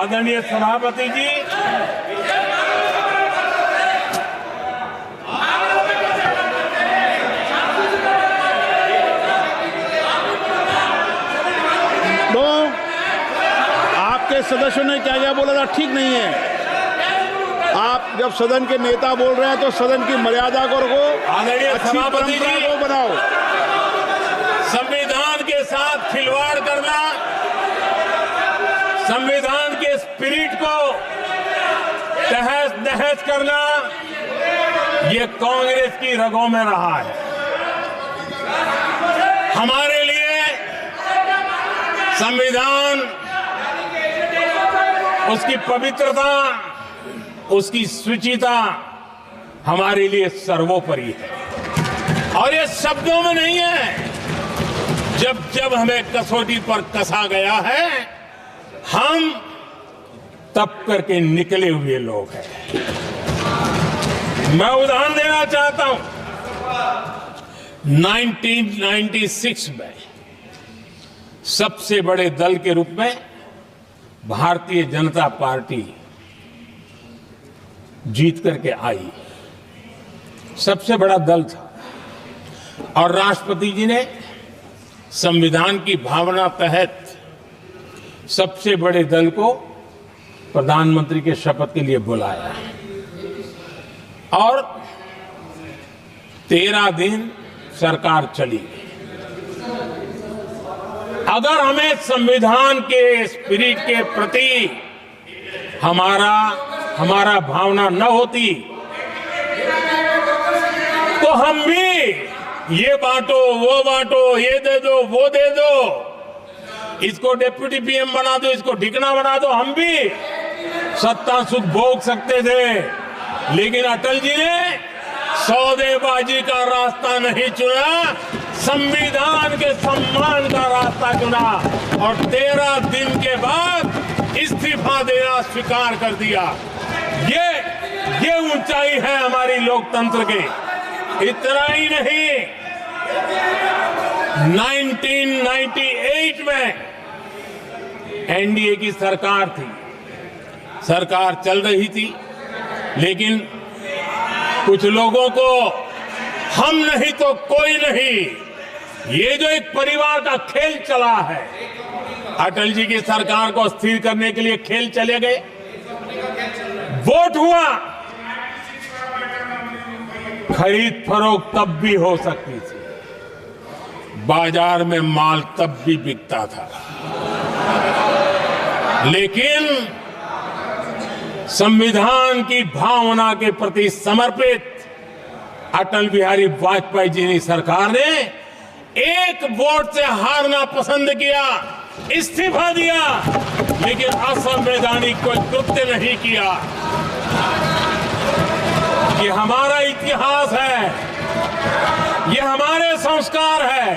आदरणीय सभापति जी, तो आपके सदस्यों ने क्या क्या बोला था ठीक नहीं है। आप जब सदन के नेता बोल रहे हैं तो सदन की मर्यादा को रखो, आदरणीय अच्छी सभापति परंपरा जी, को बनाओ। संविधान के साथ खिलवाड़ करना, संविधान के स्पिरिट को तहस नहस करना, ये कांग्रेस की रगों में रहा है। हमारे लिए संविधान, उसकी पवित्रता, उसकी शुचिता हमारे लिए सर्वोपरि है। और ये शब्दों में नहीं है, जब जब हमें कसौटी पर कसा गया है, हम तप करके निकले हुए लोग हैं। मैं उदाहरण देना चाहता हूं। 1996 में सबसे बड़े दल के रूप में भारतीय जनता पार्टी जीत करके आई, सबसे बड़ा दल था। और राष्ट्रपति जी ने संविधान की भावना तहत सबसे बड़े दल को प्रधानमंत्री के शपथ के लिए बुलाया और 13 दिन सरकार चली। अगर हमें संविधान के स्पिरिट के प्रति हमारा भावना न होती तो हम भी ये बांटो, वो बांटो, ये दे दो, वो दे दो, इसको डिप्टी पीएम बना दो, इसको ढिकना बना दो, हम भी सत्ता सुख भोग सकते थे। लेकिन अटल जी ने सौदेबाजी का रास्ता नहीं चुना, संविधान के सम्मान का रास्ता चुना और 13 दिन के बाद इस्तीफा देना स्वीकार कर दिया। ये ऊंचाई है हमारी लोकतंत्र की। इतना ही नहीं, 1998 में एनडीए की सरकार थी, सरकार चल रही थी, लेकिन कुछ लोगों को हम नहीं तो कोई नहीं, ये जो एक परिवार का खेल चला है, अटल जी की सरकार को स्थिर करने के लिए खेल चले गए। वोट हुआ, खरीद फरोख्त तब भी हो सकती थी, बाजार में माल तब भी बिकता था, लेकिन संविधान की भावना के प्रति समर्पित अटल बिहारी वाजपेयी जी की सरकार ने एक वोट से हारना पसंद किया, इस्तीफा दिया, लेकिन असंवैधानिक कोई कृत्य नहीं किया। ये हमारा इतिहास है, ये हमारे संस्कार है,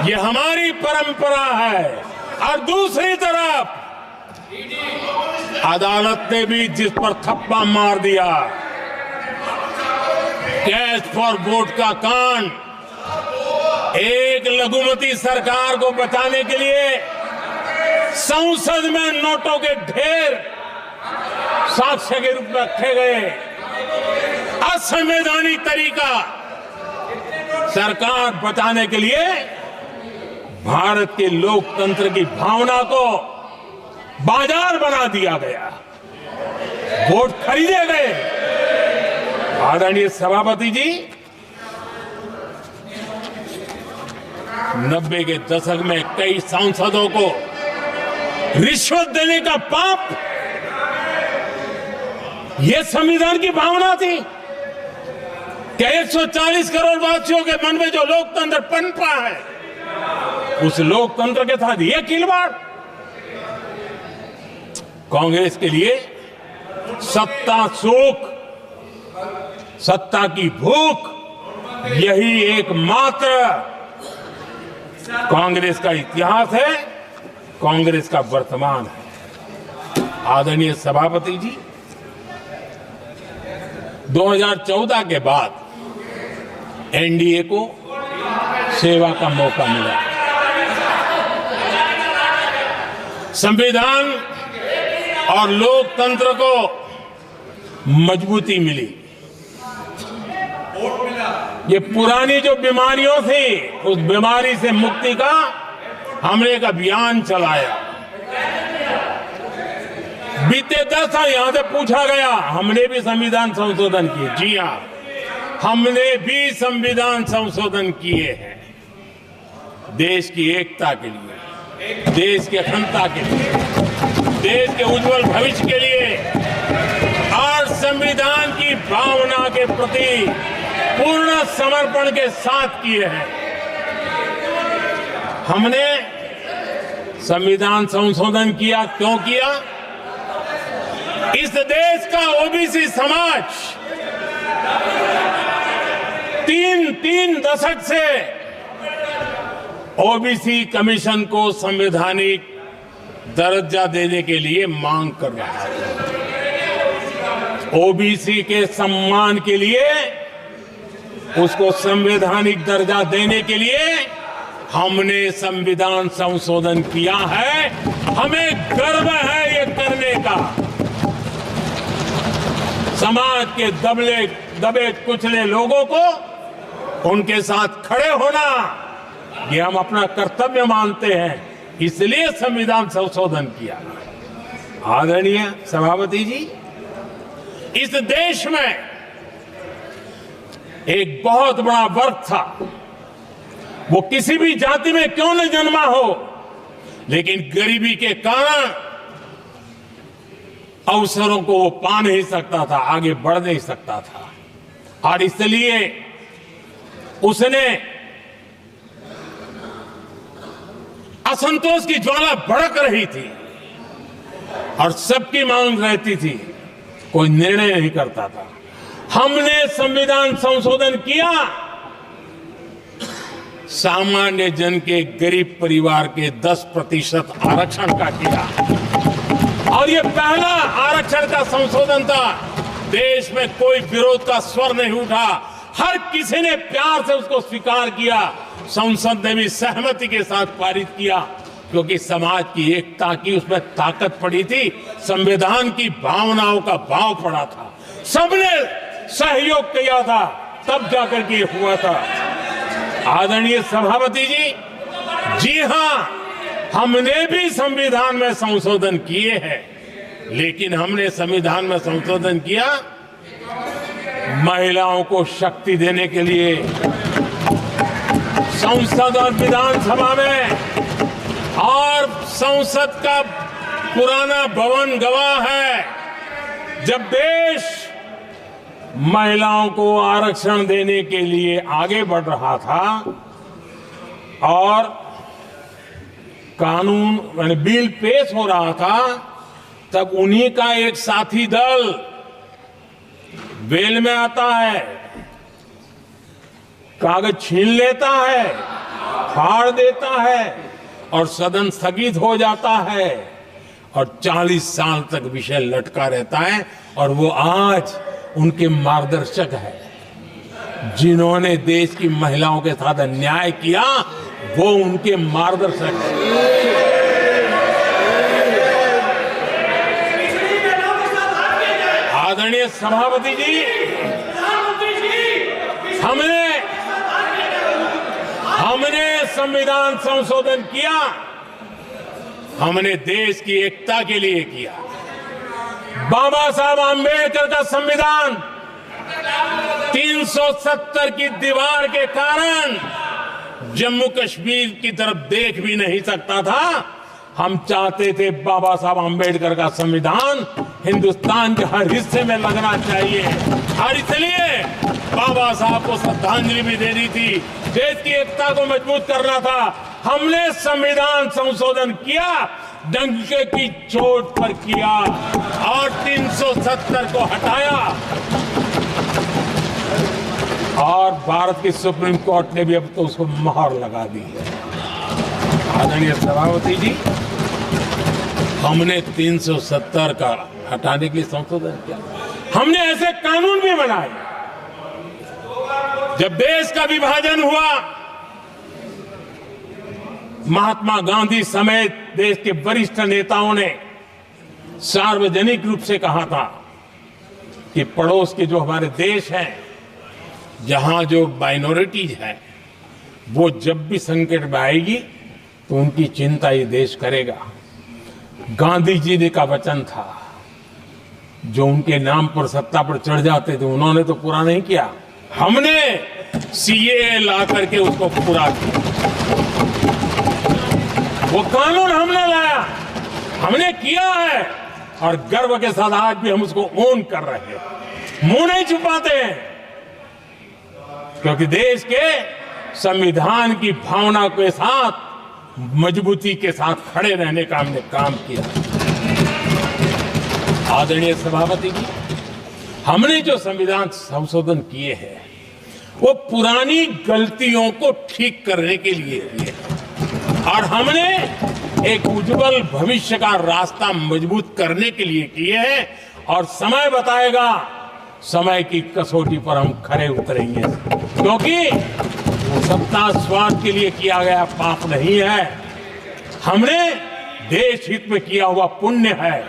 ये हमारी परंपरा है। और दूसरी तरफ अदालत ने भी जिस पर थप्पा मार दिया, कैश फॉर वोट का कांड, एक लघुमती सरकार को बचाने के लिए संसद में नोटों के ढेर साक्ष्य के रूप में रखे गए, असंवैधानिक तरीका। सरकार बचाने के लिए भारत के लोकतंत्र की भावना को बाजार बना दिया गया, वोट खरीदे गए। आदरणीय सभापति जी, 90 के दशक में कई सांसदों को रिश्वत देने का पाप, यह संविधान की भावना थी कि 140 करोड़ वासियों के मन में जो लोकतंत्र पनपा है, उस लोकतंत्र के साथ यह खिलवाड़। कांग्रेस के लिए सत्ता सुख, सत्ता की भूख, यही एकमात्र कांग्रेस का इतिहास है, कांग्रेस का वर्तमान है। आदरणीय सभापति जी, 2014 के बाद एनडीए को सेवा का मौका मिला। संविधान और लोकतंत्र को मजबूती मिली। ये पुरानी जो बीमारियों थी, उस बीमारी से मुक्ति का हमने एक अभियान चलाया। बीते 10 साल यहां से पूछा गया, हमने भी संविधान संशोधन किए। जी हां, हमने भी संविधान संशोधन किए हैं देश की एकता के लिए, देश की अखंडता के लिए, देश के उज्जवल भविष्य के लिए और संविधान की भावना के प्रति पूर्ण समर्पण के साथ किए हैं। हमने संविधान संशोधन किया, क्यों किया? इस देश का ओबीसी समाज तीन दशक से ओबीसी कमीशन को संवैधानिक दर्जा देने के लिए मांग कर रहा है। ओबीसी के सम्मान के लिए, उसको संवैधानिक दर्जा देने के लिए हमने संविधान संशोधन किया है। हमें गर्व है ये करने का। समाज के दबे कुचले लोगों को उनके साथ खड़े होना, ये हम अपना कर्तव्य मानते हैं, इसलिए संविधान संशोधन किया। आदरणीय सभापति जी, इस देश में एक बहुत बड़ा वर्ग था, वो किसी भी जाति में क्यों न जन्मा हो, लेकिन गरीबी के कारण अवसरों को वो पा नहीं सकता था, आगे बढ़ नहीं सकता था, और इसलिए उसने असंतोष की ज्वाला भड़क रही थी और सबकी मांग रहती थी, कोई निर्णय नहीं करता था। हमने संविधान संशोधन किया, सामान्य जन के गरीब परिवार के 10% आरक्षण का किया, और ये पहला आरक्षण का संशोधन था। देश में कोई विरोध का स्वर नहीं उठा, हर किसी ने प्यार से उसको स्वीकार किया। संसद ने भी सहमति के साथ पारित किया, क्योंकि समाज की एकता की उसमें ताकत पड़ी थी, संविधान की भावनाओं का भाव पड़ा था, सबने सहयोग किया था, तब जाकर के हुआ था। आदरणीय सभापति जी, जी हां, हमने भी संविधान में संशोधन किए हैं, लेकिन हमने संविधान में संशोधन किया महिलाओं को शक्ति देने के लिए। संसद और विधानसभा में, और संसद का पुराना भवन गवाह है, जब देश महिलाओं को आरक्षण देने के लिए आगे बढ़ रहा था और कानून यानी बिल पेश हो रहा था, तब उन्हीं का एक साथी दल वेल में आता है, कागज छीन लेता है, फाड़ देता है और सदन स्थगित हो जाता है, और 40 साल तक विषय लटका रहता है। और वो आज उनके मार्गदर्शक है, जिन्होंने देश की महिलाओं के साथ अन्याय किया, वो उनके मार्गदर्शक है। आदरणीय सभापति जी, हमने संविधान संशोधन किया, हमने देश की एकता के लिए किया। बाबा साहब आंबेडकर का संविधान 370 की दीवार के कारण जम्मू कश्मीर की तरफ देख भी नहीं सकता था। हम चाहते थे बाबा साहब आंबेडकर का संविधान हिंदुस्तान के हर हिस्से में लगना चाहिए, और इसलिए बाबा साहब को श्रद्धांजलि भी देनी थी, देश की एकता को मजबूत करना था। हमने संविधान संशोधन किया, डंके की चोट पर किया और 370 को हटाया, और भारत की सुप्रीम कोर्ट ने भी अब तो उसको मोहर लगा दी है। आदरणीय सभापति जी, हमने 370 का हटाने के लिए संशोधन किया। हमने ऐसे कानून भी बनाए। जब देश का विभाजन हुआ, महात्मा गांधी समेत देश के वरिष्ठ नेताओं ने सार्वजनिक रूप से कहा था कि पड़ोस के जो हमारे देश हैं, जहां जो माइनॉरिटीज है, वो जब भी संकट में आएगी तो उनकी चिंता ये देश करेगा। गांधी जी ने का वचन था, जो उनके नाम पर सत्ता पर चढ़ जाते थे उन्होंने तो पूरा नहीं किया, हमने सीएए ला करके उसको पूरा किया। वो कानून हमने लाया, हमने किया है, और गर्व के साथ आज भी हम उसको ओन कर रहे हैं, मुंह नहीं छुपाते हैं, क्योंकि देश के संविधान की भावना के साथ मजबूती के साथ खड़े रहने का हमने काम किया। आदरणीय सभापति जी, हमने जो संविधान संशोधन किए हैं वो पुरानी गलतियों को ठीक करने के लिए किए हैं, और हमने एक उज्जवल भविष्य का रास्ता मजबूत करने के लिए किए हैं। और समय बताएगा, समय की कसौटी पर हम खरे उतरेंगे, क्योंकि वो सत्ता स्वार्थ के लिए किया गया पाप नहीं है, हमने देश हित में किया हुआ पुण्य है।